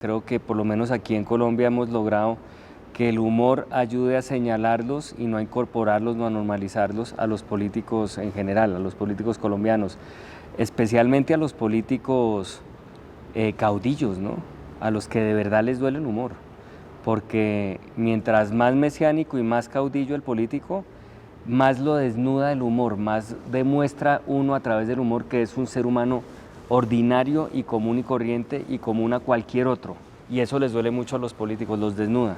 Creo que por lo menos aquí en Colombia hemos logrado que el humor ayude a señalarlos y no a incorporarlos, no a normalizarlos a los políticos en general, a los políticos colombianos, especialmente a los políticos caudillos, ¿no? A los que de verdad les duele el humor, porque mientras más mesiánico y más caudillo el político, más lo desnuda el humor, más demuestra uno a través del humor que es un ser humano ordinario y común y corriente y común a cualquier otro. Y eso les duele mucho a los políticos, los desnuda.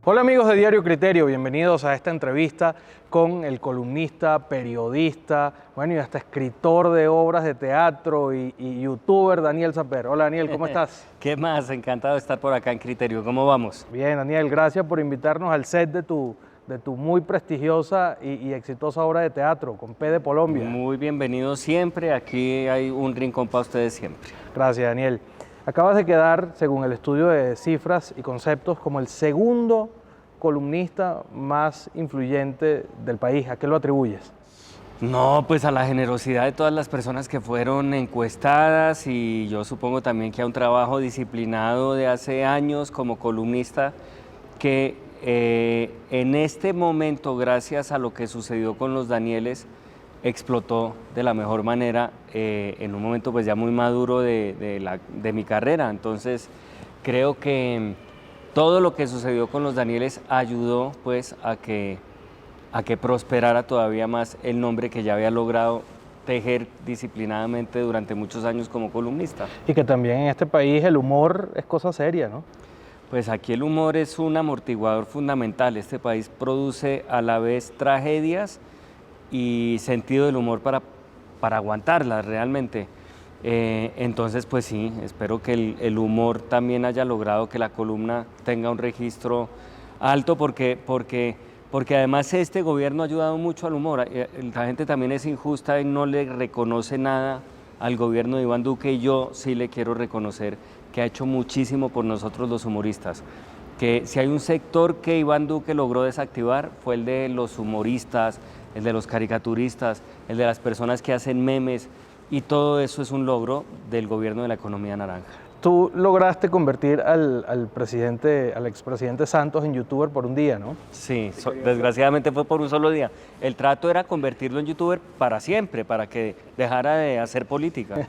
Hola amigos de Diario Criterio, bienvenidos a esta entrevista con el columnista, periodista, bueno y hasta escritor de obras de teatro y youtuber Daniel Saper. Hola Daniel, ¿cómo estás? ¿Qué más? Encantado de estar por acá en Criterio. ¿Cómo vamos? Bien Daniel, gracias por invitarnos al set de tu muy prestigiosa y exitosa obra de teatro, con P de Colombia. Muy bienvenido siempre, aquí hay un rincón para ustedes siempre. Gracias Daniel. Acabas de quedar, según el estudio de cifras y conceptos, como el segundo columnista más influyente del país. ¿A qué lo atribuyes? No, pues a la generosidad de todas las personas que fueron encuestadas y yo supongo también que a un trabajo disciplinado de hace años como columnista que en este momento, gracias a lo que sucedió con los Danieles, explotó de la mejor manera en un momento pues ya muy maduro de mi carrera. Entonces creo que todo lo que sucedió con los Danieles ayudó pues a que prosperara todavía más el nombre que ya había logrado tejer disciplinadamente durante muchos años como columnista. Y que también en este país el humor es cosa seria, ¿no? Pues aquí el humor es un amortiguador fundamental. Este país produce a la vez tragedias y sentido del humor para aguantarlas realmente. Entonces, pues sí, espero que el humor también haya logrado que la columna tenga un registro alto porque además este gobierno ha ayudado mucho al humor. La gente también es injusta y no le reconoce nada al gobierno de Iván Duque, y yo sí le quiero reconocer que ha hecho muchísimo por nosotros los humoristas. Que si hay un sector que Iván Duque logró desactivar fue el de los humoristas, el de los caricaturistas, el de las personas que hacen memes, y todo eso es un logro del gobierno de la economía naranja. Tú lograste convertir al expresidente Santos en youtuber por un día, ¿no? Sí, desgraciadamente fue por un solo día. El trato era convertirlo en youtuber para siempre, para que dejara de hacer política.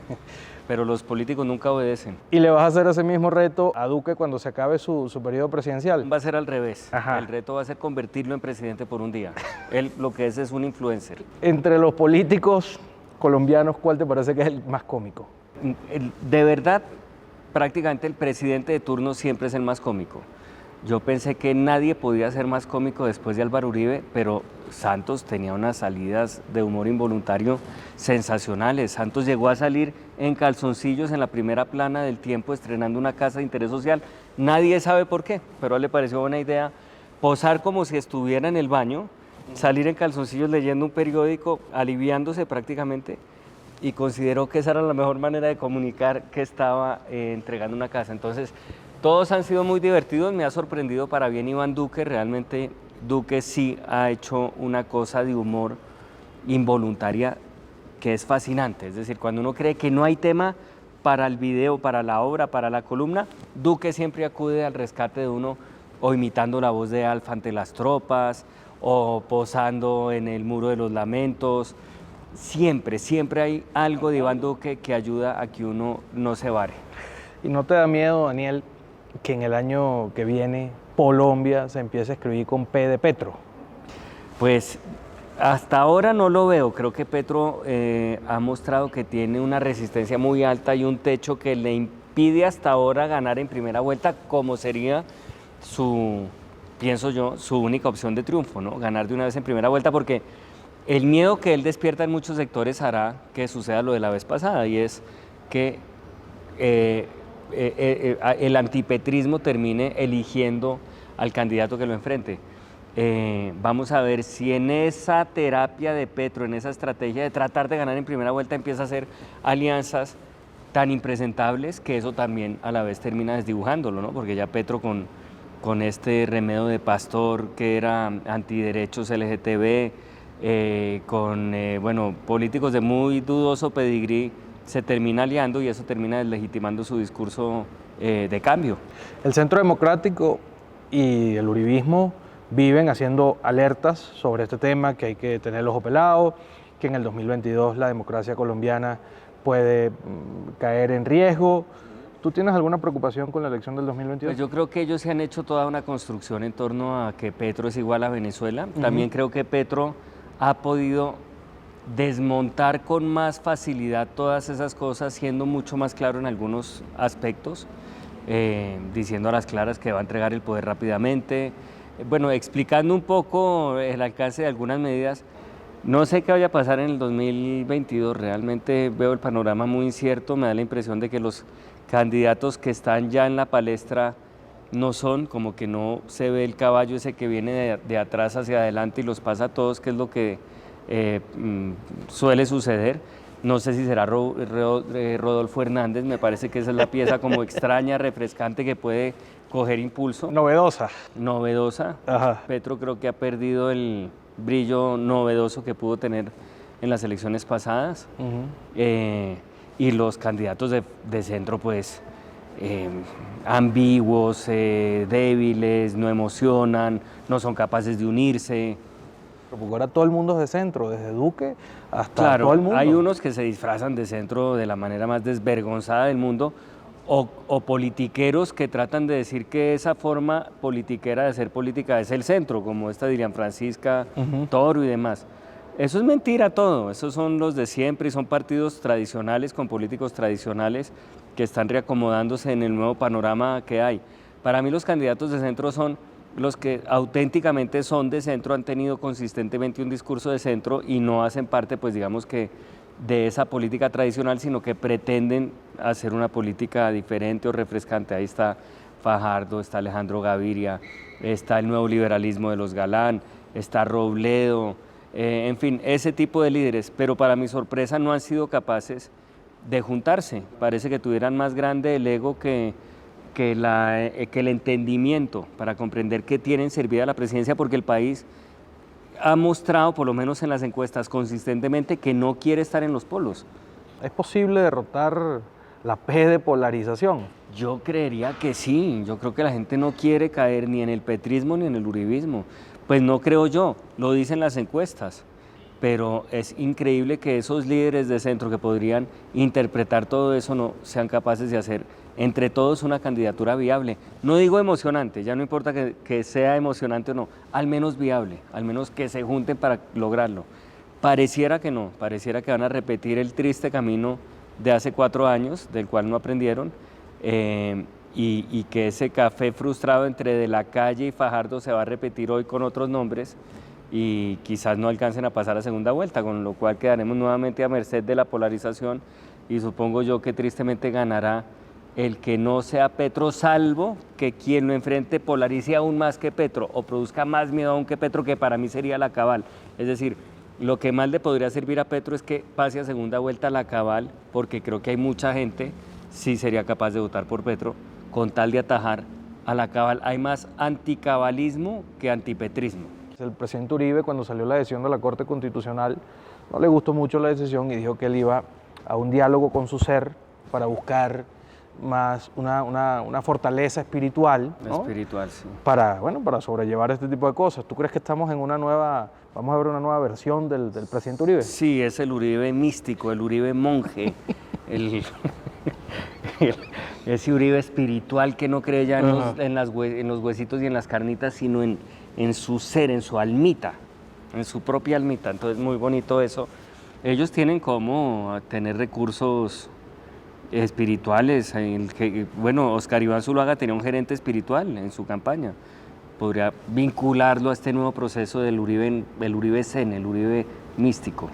Pero los políticos nunca obedecen. ¿Y le vas a hacer ese mismo reto a Duque cuando se acabe su periodo presidencial? Va a ser al revés. Ajá. El reto va a ser convertirlo en presidente por un día. Él lo que es un influencer. Entre los políticos colombianos, ¿cuál te parece que es el más cómico? De verdad, prácticamente el presidente de turno siempre es el más cómico. Yo pensé que nadie podía ser más cómico después de Álvaro Uribe, pero Santos tenía unas salidas de humor involuntario sensacionales. Santos llegó a salir en calzoncillos en la primera plana del Tiempo estrenando una casa de interés social. Nadie sabe por qué, pero a él le pareció buena idea posar como si estuviera en el baño, salir en calzoncillos leyendo un periódico, aliviándose prácticamente, y consideró que esa era la mejor manera de comunicar que estaba entregando una casa. Entonces, todos han sido muy divertidos, me ha sorprendido para bien Iván Duque. Realmente Duque sí ha hecho una cosa de humor involuntaria que es fascinante. Es decir, cuando uno cree que no hay tema para el video, para la obra, para la columna, Duque siempre acude al rescate de uno, o imitando la voz de Alfa ante las tropas, o posando en el Muro de los Lamentos. Siempre hay algo de Iván Duque que ayuda a que uno no se vare. ¿Y no te da miedo, Daniel, que en el año que viene Colombia se empiece a escribir con P de Petro? Pues hasta ahora no lo veo. Creo que Petro ha mostrado que tiene una resistencia muy alta y un techo que le impide hasta ahora ganar en primera vuelta, como sería pienso yo, su única opción de triunfo, ¿no? Ganar de una vez en primera vuelta, porque el miedo que él despierta en muchos sectores hará que suceda lo de la vez pasada, y es que el antipetrismo termine eligiendo al candidato que lo enfrente. Vamos a ver si en esa terapia de Petro, en esa estrategia de tratar de ganar en primera vuelta, empieza a hacer alianzas tan impresentables que eso también a la vez termina desdibujándolo, ¿no? Porque ya Petro con este remedio de Pastor que era antiderechos LGTB, bueno, políticos de muy dudoso pedigrí, se termina aliando y eso termina deslegitimando su discurso de cambio. El Centro Democrático y el uribismo viven haciendo alertas sobre este tema, que hay que tener el ojo pelado, que en el 2022 la democracia colombiana puede caer en riesgo. ¿Tú tienes alguna preocupación con la elección del 2022? Pues yo creo que ellos se han hecho toda una construcción en torno a que Petro es igual a Venezuela. También creo que Petro ha podido desmontar con más facilidad todas esas cosas, siendo mucho más claro en algunos aspectos, diciendo a las claras que va a entregar el poder rápidamente, bueno, explicando un poco el alcance de algunas medidas. No sé qué vaya a pasar en el 2022, realmente veo el panorama muy incierto, me da la impresión de que los candidatos que están ya en la palestra no son, como que no se ve el caballo ese que viene de atrás hacia adelante y los pasa a todos, que es lo que suele suceder. No sé si será Rodolfo Hernández, me parece que esa es la pieza como extraña, refrescante, que puede coger impulso. Novedosa. Novedosa. Ajá. Petro creo que ha perdido el brillo novedoso que pudo tener en las elecciones pasadas. Y los candidatos de centro, pues, ambiguos, débiles, no emocionan, no son capaces de unirse. Porque ahora todo el mundo es de centro, desde Duque hasta Claro, todo el mundo. hay unos que se disfrazan de centro de la manera más desvergonzada del mundo, o politiqueros que tratan de decir que esa forma politiquera de hacer política es el centro, como esta Dilian Francisca, Toro y demás. Eso es mentira todo, esos son los de siempre y son partidos tradicionales con políticos tradicionales que están reacomodándose en el nuevo panorama que hay. Para mí los candidatos de centro son los que auténticamente son de centro, han tenido consistentemente un discurso de centro y no hacen parte, pues digamos que, de esa política tradicional, sino que pretenden hacer una política diferente o refrescante. Ahí está Fajardo, está Alejandro Gaviria, está el nuevo liberalismo de los Galán, está Robledo, en fin, ese tipo de líderes, pero para mi sorpresa no han sido capaces de juntarse. Parece que tuvieran más grande el ego que el entendimiento para comprender que tienen servida la presidencia, porque el país ha mostrado, por lo menos en las encuestas, consistentemente que no quiere estar en los polos. ¿Es posible derrotar la P de polarización? Yo creería que sí, yo creo que la gente no quiere caer ni en el petrismo ni en el uribismo. Pues no creo yo, lo dicen las encuestas, pero es increíble que esos líderes de centro que podrían interpretar todo eso no sean capaces de hacer entre todos una candidatura viable. No digo emocionante, ya no importa que sea emocionante o no, al menos viable, al menos que se junten para lograrlo. Pareciera que no, pareciera que van a repetir el triste camino de hace 4 años, del cual no aprendieron, y que ese café frustrado entre De la Calle y Fajardo se va a repetir hoy con otros nombres y quizás no alcancen a pasar a segunda vuelta, con lo cual quedaremos nuevamente a merced de la polarización y supongo yo que tristemente ganará el que no sea Petro, salvo que quien lo enfrente polarice aún más que Petro o produzca más miedo aún que Petro, que para mí sería la cabal. Es decir, lo que más le podría servir a Petro es que pase a segunda vuelta la cabal, porque creo que hay mucha gente, sí sería capaz de votar por Petro, con tal de atajar a la cabal. Hay más anticabalismo que antipetrismo. El presidente Uribe, cuando salió la decisión de la Corte Constitucional, no le gustó mucho la decisión y dijo que él iba a un diálogo con su ser para buscar más una fortaleza espiritual, ¿no? Espiritual, sí. Para sobrellevar este tipo de cosas. ¿Tú crees que estamos en vamos a ver una nueva versión del presidente Uribe? Sí, es el Uribe místico, el Uribe monje, ese Uribe espiritual que no cree ya en los huesitos y en las carnitas, sino en su ser, en su almita, en su propia almita. Entonces, muy bonito eso. Ellos tienen como tener recursos espirituales. Bueno, Oscar Iván Zuluaga tenía un gerente espiritual en su campaña. Podría vincularlo a este nuevo proceso del Uribe Zen, el Uribe místico,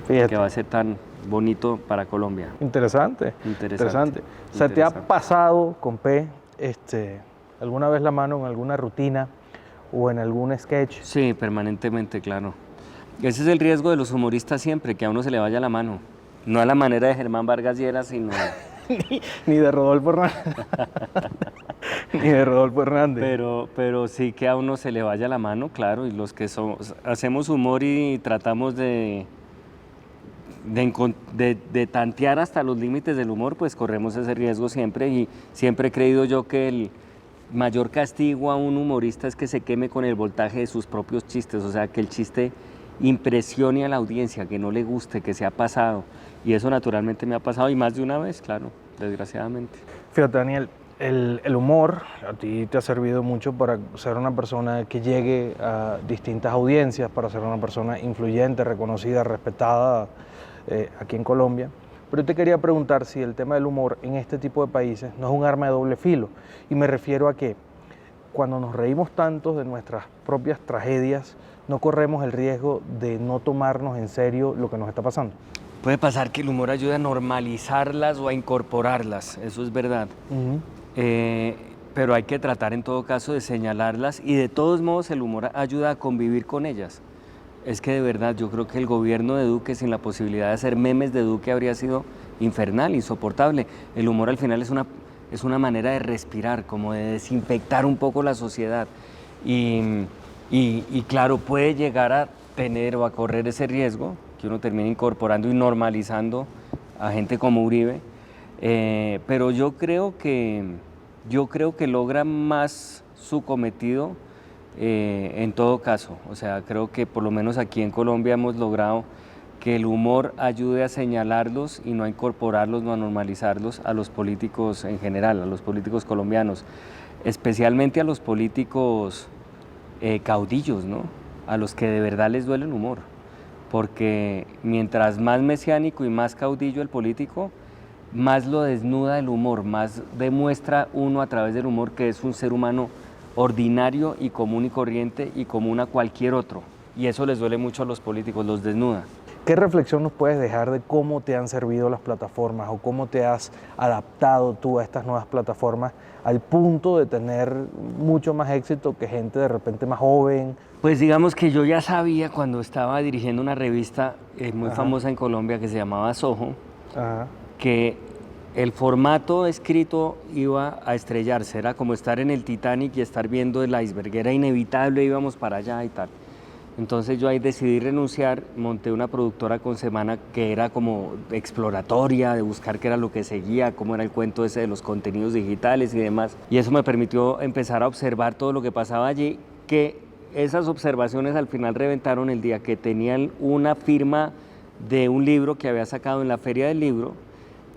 Fíjate. que va a ser tan bonito para Colombia. Interesante. ¿Se te ha pasado con P alguna vez la mano en alguna rutina o en algún sketch. Sí, permanentemente, claro. Ese es el riesgo de los humoristas siempre, que a uno se le vaya la mano. No a la manera de Germán Vargas Lleras, sino... Ni de Rodolfo Hernández. Ni de Rodolfo Hernández. Pero sí que a uno se le vaya la mano, claro, y los que hacemos humor y tratamos de tantear hasta los límites del humor, pues corremos ese riesgo siempre, y siempre he creído yo que el mayor castigo a un humorista es que se queme con el voltaje de sus propios chistes, o sea, que el chiste impresione a la audiencia, que no le guste, que se ha pasado, y eso naturalmente me ha pasado, y más de una vez, claro, desgraciadamente. Fíjate, Daniel, el humor a ti te ha servido mucho para ser una persona que llegue a distintas audiencias, para ser una persona influyente, reconocida, respetada aquí en Colombia. Pero yo te quería preguntar si el tema del humor en este tipo de países no es un arma de doble filo. Y me refiero a que cuando nos reímos tanto de nuestras propias tragedias, no corremos el riesgo de no tomarnos en serio lo que nos está pasando. Puede pasar que el humor ayude a normalizarlas o a incorporarlas, eso es verdad. Pero hay que tratar en todo caso de señalarlas, y de todos modos el humor ayuda a convivir con ellas. Es que de verdad yo creo que el gobierno de Duque sin la posibilidad de hacer memes de Duque habría sido infernal, insoportable. El humor al final es una manera de respirar, como de desinfectar un poco la sociedad. Y claro, puede llegar a tener o a correr ese riesgo, que uno termine incorporando y normalizando a gente como Uribe, pero yo creo que logra más su cometido en todo caso. O sea, creo que por lo menos aquí en Colombia hemos logrado que el humor ayude a señalarlos y no a incorporarlos, no a normalizarlos a los políticos en general, a los políticos colombianos, especialmente a los políticos caudillos, ¿no? A los que de verdad les duele el humor, porque mientras más mesiánico y más caudillo el político, más lo desnuda el humor, más demuestra uno a través del humor que es un ser humano ordinario y común y corriente y común a cualquier otro, y eso les duele mucho a los políticos, los desnuda. ¿Qué reflexión nos puedes dejar de cómo te han servido las plataformas o cómo te has adaptado tú a estas nuevas plataformas al punto de tener mucho más éxito que gente de repente más joven? Pues digamos que yo ya sabía cuando estaba dirigiendo una revista muy famosa en Colombia que se llamaba Soho, que el formato escrito iba a estrellarse, era como estar en el Titanic y estar viendo el iceberg, era inevitable, íbamos para allá y tal. Entonces yo ahí decidí renunciar, monté una productora con Semana que era como exploratoria, de buscar qué era lo que seguía, cómo era el cuento ese de los contenidos digitales y demás. Y eso me permitió empezar a observar todo lo que pasaba allí, que esas observaciones al final reventaron el día que tenían una firma de un libro que había sacado en la Feria del Libro,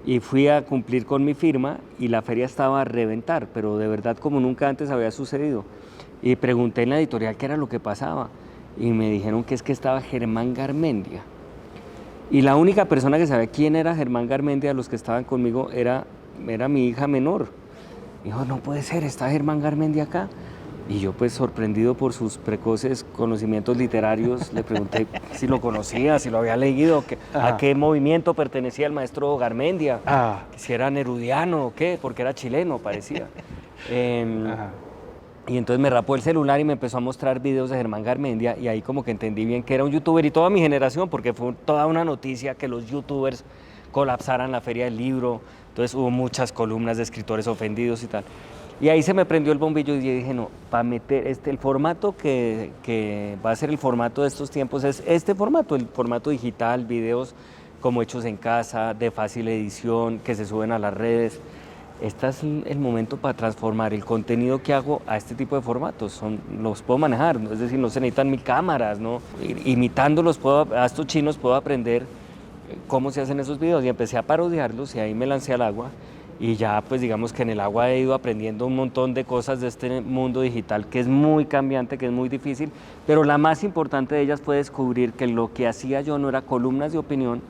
y fui a cumplir con mi firma y la feria estaba a reventar, pero de verdad como nunca antes había sucedido. Y pregunté en la editorial qué era lo que pasaba, y me dijeron que es que estaba Germán Garmendia. Y la única persona que sabía quién era Germán Garmendia, los que estaban conmigo, era mi hija menor. Dijo, no puede ser, ¿está Germán Garmendia acá? Y yo, pues sorprendido por sus precoces conocimientos literarios, le pregunté si lo conocía, si lo había leído, a qué movimiento pertenecía el maestro Garmendia, si era nerudiano o qué, porque era chileno, parecía. Y entonces me rapó el celular y me empezó a mostrar videos de Germán Garmendia, y ahí como que entendí bien que era un youtuber, y toda mi generación, porque fue toda una noticia que los youtubers colapsaran la Feria del Libro. Entonces hubo muchas columnas de escritores ofendidos y tal. Y ahí se me prendió el bombillo y yo dije, no, para meter el formato que va a ser el formato de estos tiempos es este formato, el formato digital, videos como hechos en casa, de fácil edición, que se suben a las redes. Este es el momento para transformar el contenido que hago a este tipo de formatos. Los puedo manejar, es decir, no se necesitan 1000 cámaras, ¿no? Imitándolos, a estos chinos puedo aprender cómo se hacen esos videos, y empecé a parodiarlos, y ahí me lancé al agua. Y ya pues digamos que en el agua he ido aprendiendo un montón de cosas de este mundo digital que es muy cambiante, que es muy difícil, pero la más importante de ellas fue descubrir que lo que hacía yo no era columnas de opinión,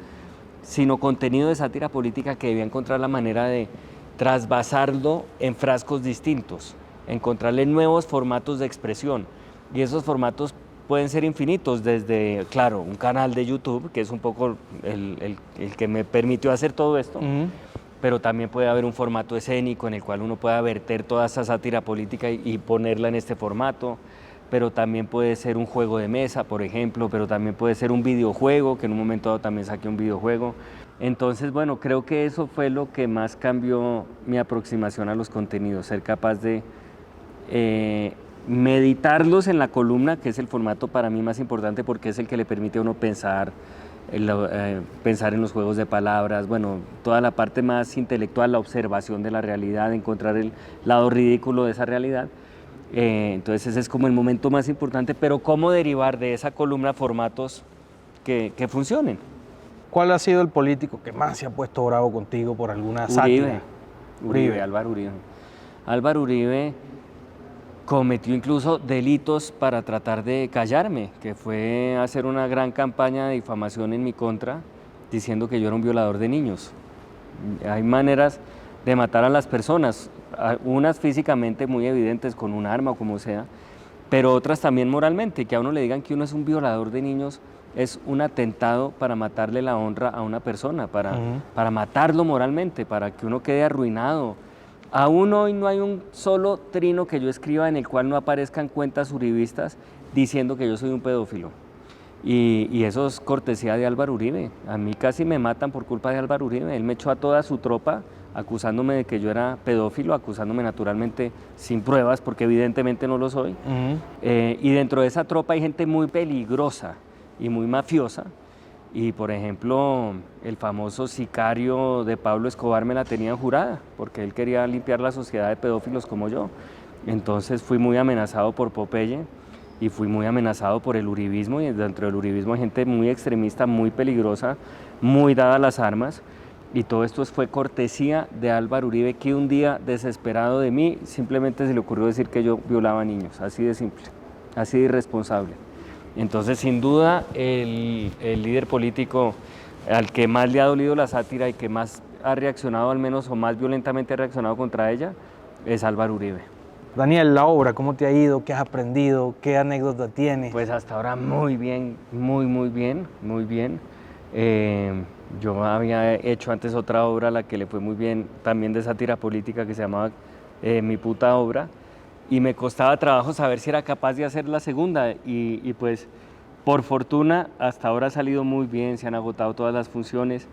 sino contenido de sátira política que debía encontrar la manera de trasvasarlo en frascos distintos, encontrarle nuevos formatos de expresión, y esos formatos pueden ser infinitos, desde, claro, un canal de YouTube, que es un poco el que me permitió hacer todo esto, pero también puede haber un formato escénico en el cual uno pueda verter toda esa sátira política y ponerla en este formato. pero también puede ser un juego de mesa, por ejemplo, pero también puede ser un videojuego, que en un momento dado también saqué un videojuego. Entonces, bueno, creo que eso fue lo que más cambió mi aproximación a los contenidos, ser capaz de meditarlos en la columna, que es el formato para mí más importante porque es el que le permite a uno pensar, pensar en los juegos de palabras, bueno, toda la parte más intelectual, la observación de la realidad, encontrar el lado ridículo de esa realidad. Entonces ese es como el momento más importante, pero cómo derivar de esa columna formatos que funcionen. ¿Cuál ha sido el político que más se ha puesto bravo contigo por alguna sátira? Uribe, Álvaro Uribe. Álvaro Uribe cometió incluso delitos para tratar de callarme, que fue hacer una gran campaña de difamación en mi contra, diciendo que yo era un violador de niños. Hay maneras de matar a las personas, unas físicamente muy evidentes con un arma o como sea, pero otras también moralmente, que a uno le digan que uno es un violador de niños es un atentado para matarle la honra a una persona, para matarlo moralmente, para que uno quede arruinado. Aún hoy no hay un solo trino que yo escriba en el cual no aparezcan cuentas uribistas diciendo que yo soy un pedófilo. Y eso es cortesía de Álvaro Uribe. A mí casi me matan por culpa de Álvaro Uribe. Él me echó a toda su tropa acusándome de que yo era pedófilo, acusándome naturalmente sin pruebas, porque evidentemente no lo soy. Y dentro de esa tropa hay gente muy peligrosa y muy mafiosa. Y por ejemplo, el famoso sicario de Pablo Escobar me la tenían jurada, porque él quería limpiar la sociedad de pedófilos como yo. Entonces fui muy amenazado por Popeye y fui muy amenazado por el uribismo, y dentro del uribismo hay gente muy extremista, muy peligrosa, muy dada a las armas. Y todo esto fue cortesía de Álvaro Uribe, que un día, desesperado de mí, simplemente se le ocurrió decir que yo violaba niños, así de simple, así de irresponsable. Entonces, sin duda, el líder político al que más le ha dolido la sátira y que más ha reaccionado, al menos, o más violentamente ha reaccionado contra ella, es Álvaro Uribe. Daniel, la obra, ¿cómo te ha ido? ¿Qué has aprendido? ¿Qué anécdota tienes? Pues hasta ahora muy bien, muy bien, muy bien. Yo había hecho antes otra obra a la que le fue muy bien, también de sátira política, que se llamaba Mi puta obra, y me costaba trabajo saber si era capaz de hacer la segunda, y pues por fortuna hasta ahora ha salido muy bien, se han agotado todas las funciones,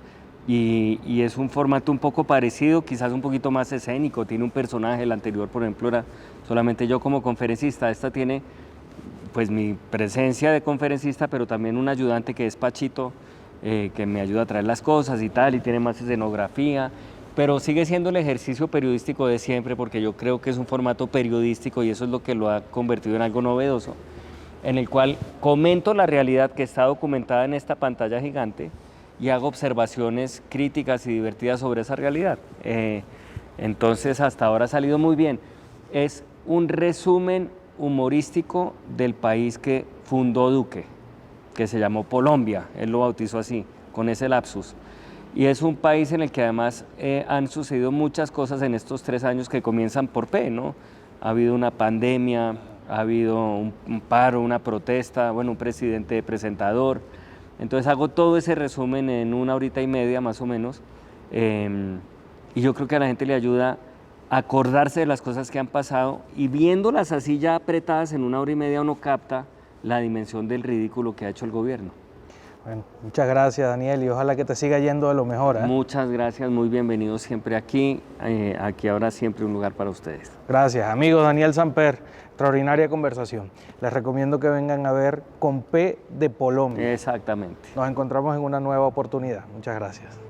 y es un formato un poco parecido, quizás un poquito más escénico, tiene un personaje, el anterior por ejemplo era solamente yo como conferencista, esta tiene pues mi presencia de conferencista, pero también un ayudante que es Pachito, que me ayuda a traer las cosas y tal, y tiene más escenografía, pero sigue siendo el ejercicio periodístico de siempre, porque yo creo que es un formato periodístico y eso es lo que lo ha convertido en algo novedoso, en el cual comento la realidad que está documentada en esta pantalla gigante y hago observaciones críticas y divertidas sobre esa realidad. Entonces hasta ahora ha salido muy bien. Es un resumen humorístico del país que fundó Duque, que se llamó Colombia, él lo bautizó así, con ese lapsus. Y es un país en el que además han sucedido muchas cosas en estos 3 años que comienzan por P, ¿no? Ha habido una pandemia, ha habido un paro, una protesta, bueno, un presidente presentador. Entonces hago todo ese resumen en 1 horita y media más o menos, y yo creo que a la gente le ayuda a acordarse de las cosas que han pasado, y viéndolas así ya apretadas en 1 hora y media uno capta la dimensión del ridículo que ha hecho el gobierno. Bueno, muchas gracias, Daniel, y ojalá que te siga yendo de lo mejor, ¿eh? Muchas gracias, muy bienvenidos siempre aquí. Aquí habrá siempre un lugar para ustedes. Gracias, amigos. Daniel Samper, extraordinaria conversación. Les recomiendo que vengan a ver Con P de Colombia. Exactamente. Nos encontramos en una nueva oportunidad. Muchas gracias.